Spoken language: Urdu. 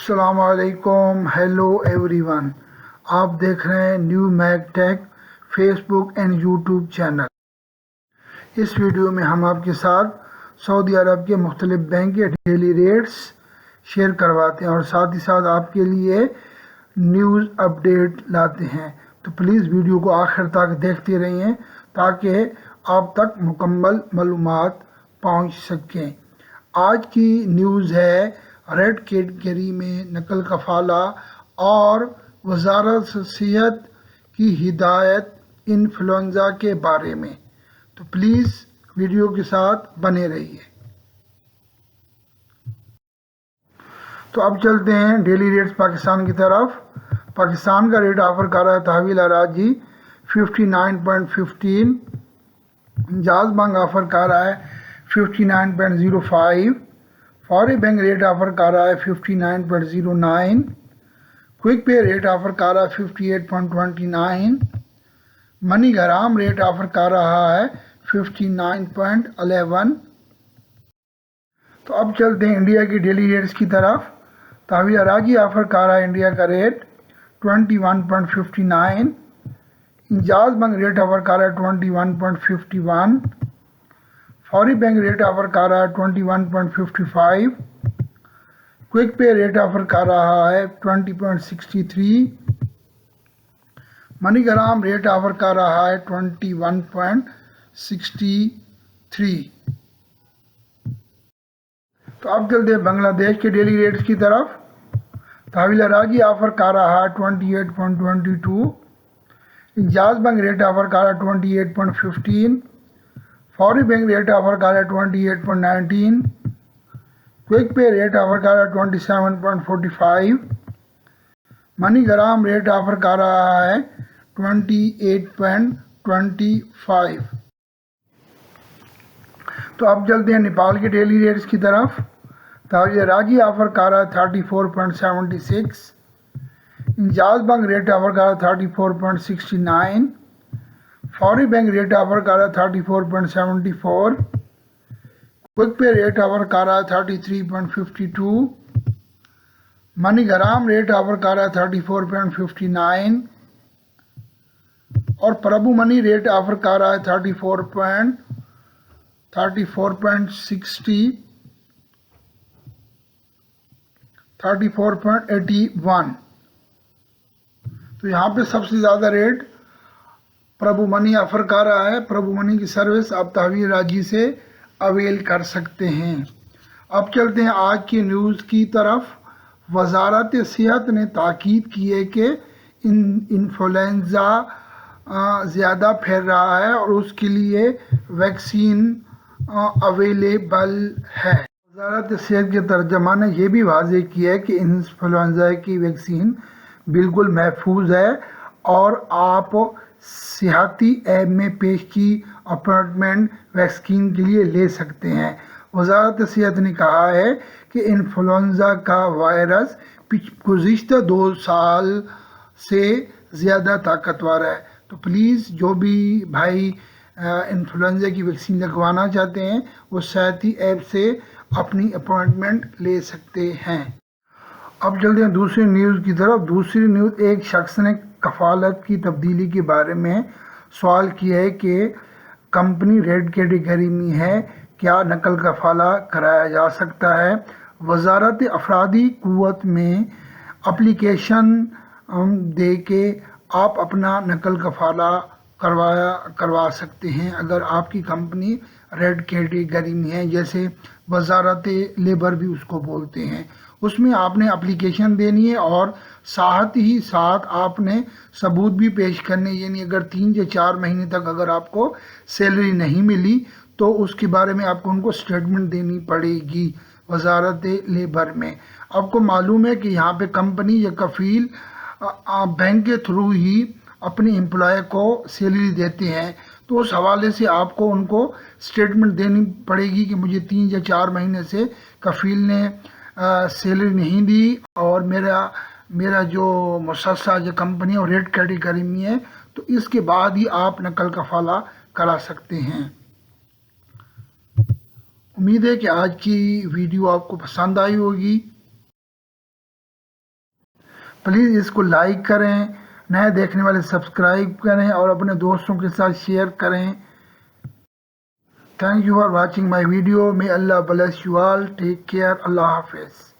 السلام علیکم، ہیلو ایوری ون۔ آپ دیکھ رہے ہیں new mac tech Facebook and YouTube channel. اس ویڈیو میں ہم آپ کے ساتھ سعودی عرب کے مختلف بینک کے ڈیلی ریٹس شیئر کرواتے ہیں اور ساتھ ہی ساتھ آپ کے لیے نیوز اپڈیٹ لاتے ہیں، تو پلیز ویڈیو کو آخر تک دیکھتے رہیے تاکہ آپ تک مکمل معلومات پہنچ سکیں۔ آج کی نیوز ہے ریڈ کیٹیگری میں نقل کفالہ اور وزارت صحت کی ہدایت انفلوئنزا کے بارے میں، تو پلیز ویڈیو کے ساتھ بنے رہیے۔ تو اب چلتے ہیں ڈیلی ریٹس پاکستان کی طرف۔ پاکستان کا ریٹ آفر کر رہا ہے تحویل اراضی 59.15، جاز بینک آفر کر رہا ہے 59.05، فوری بینک ریٹ آفر کر رہا ہے 59.09، کوئک پے ریٹ آفر کر رہا ہے 58.29، منی گرام ریٹ آفر کر رہا ہے 59.11۔ تو اب چلتے ہیں انڈیا کی ڈیلی ریٹس کی طرف۔ تحویل اراضی آفر کر رہا ہے انڈیا کا rate 21.59، jazz bank rate offer کر رہا ہے 21.51، فوری بینک ریٹ آفر کر رہا ہے 21.55، کوئک پے ریٹ آفر کر رہا ہے 20.63، منی گرام ریٹ آفر کر رہا ہے 21.63۔ تو اب چلتے ہیں بنگلہ دیش کے ڈیلی ریٹس کی طرف۔ تحویل اراضی آفر کر رہا ہے 28.22، جاز بینک ریٹ آفر کر رہا ہے 28.15، فوری بینک ریٹ آفر کر رہا ہے 28.19، کوئک پے ریٹ آفر کر رہا ہے 27.45، منی گرام ریٹ آفر کر رہا ہے 28.25۔ تو اب چلتے ہیں نیپال کے ڈیلی ریٹس کی طرف۔ تحویل اراضی آفر کر رہا ہے 34.76، جاز بینک ریٹ آفر کر رہا ہے 34.69، فوری بینک ریٹ آفر کر رہا ہے 34.74، کوئک پے ریٹ آفر کر رہا ہے 33.52، منی گرام ریٹ آفر کر رہا ہے 34.59، اور پربھو منی ریٹ آفر کر رہا ہے 34.81۔ تو یہاں پہ سب سے زیادہ ریٹ پربھو منی آفر کر رہا ہے۔ پربھو منی کی سروس آپ تحویل اراضی سے اویل کر سکتے ہیں۔ اب چلتے ہیں آج کی نیوز کی طرف۔ وزارت صحت نے تاکید کی ہے کہ انفلوئنزا زیادہ پھیل رہا ہے اور اس کے لیے ویکسین اویلیبل ہے۔ وزارت صحت کے ترجمان نے یہ بھی واضح کیا ہے کہ انفلوئنزا کی ویکسین بالکل محفوظ ہے اور آپ صحتی ایپ میں پیش کی اپائنٹمنٹ ویکسین کے لیے لے سکتے ہیں۔ وزارت صحت نے کہا ہے کہ انفلوئنزا کا وائرس گزشتہ 2 سال سے زیادہ طاقتور ہے، تو پلیز جو بھی بھائی انفلوئنزا کی ویکسین لگوانا چاہتے ہیں وہ صحتی ایپ سے اپنی اپائنٹمنٹ لے سکتے ہیں۔ اب چلتے ہیں دوسری نیوز کی طرف۔ دوسری نیوز، ایک شخص نے کفالت کی تبدیلی کے بارے میں سوال کیا ہے کہ کمپنی ریڈ کیٹیگری میں ہے، کیا نقل کفالہ کرایا جا سکتا ہے؟ وزارت افرادی قوت میں اپلیکیشن دے کے آپ اپنا نقل کفالہ کروا سکتے ہیں اگر آپ کی کمپنی ریڈ کیٹیگری میں ہے، جیسے وزارت لیبر بھی اس کو بولتے ہیں۔ اس میں آپ نے اپلیکیشن دینی ہے اور ساتھ ہی ساتھ آپ نے ثبوت بھی پیش کرنے، یعنی اگر 3 یا 4 مہینے تک اگر آپ کو سیلری نہیں ملی تو اس کے بارے میں آپ کو ان کو سٹیٹمنٹ دینی پڑے گی وزارت لیبر میں۔ آپ کو معلوم ہے کہ یہاں پہ کمپنی یا کفیل بینک کے تھرو ہی اپنے امپلائی کو سیلری دیتے ہیں، تو اس حوالے سے آپ کو ان کو سٹیٹمنٹ دینی پڑے گی کہ مجھے 3 یا 4 مہینے سے کفیل نے سیلری نہیں دی اور میرا جو مؤسسہ جو کمپنی اور ریڈ کیٹیگری میں ہے، تو اس کے بعد ہی آپ نقل کفالہ کرا سکتے ہیں۔ امید ہے کہ آج کی ویڈیو آپ کو پسند آئی ہوگی۔ پلیز اس کو لائک کریں، نئے دیکھنے والے سبسکرائب کریں اور اپنے دوستوں کے ساتھ شیئر کریں۔ Thank you for watching my video. May Allah bless you all. Take care. اللہ حافظ.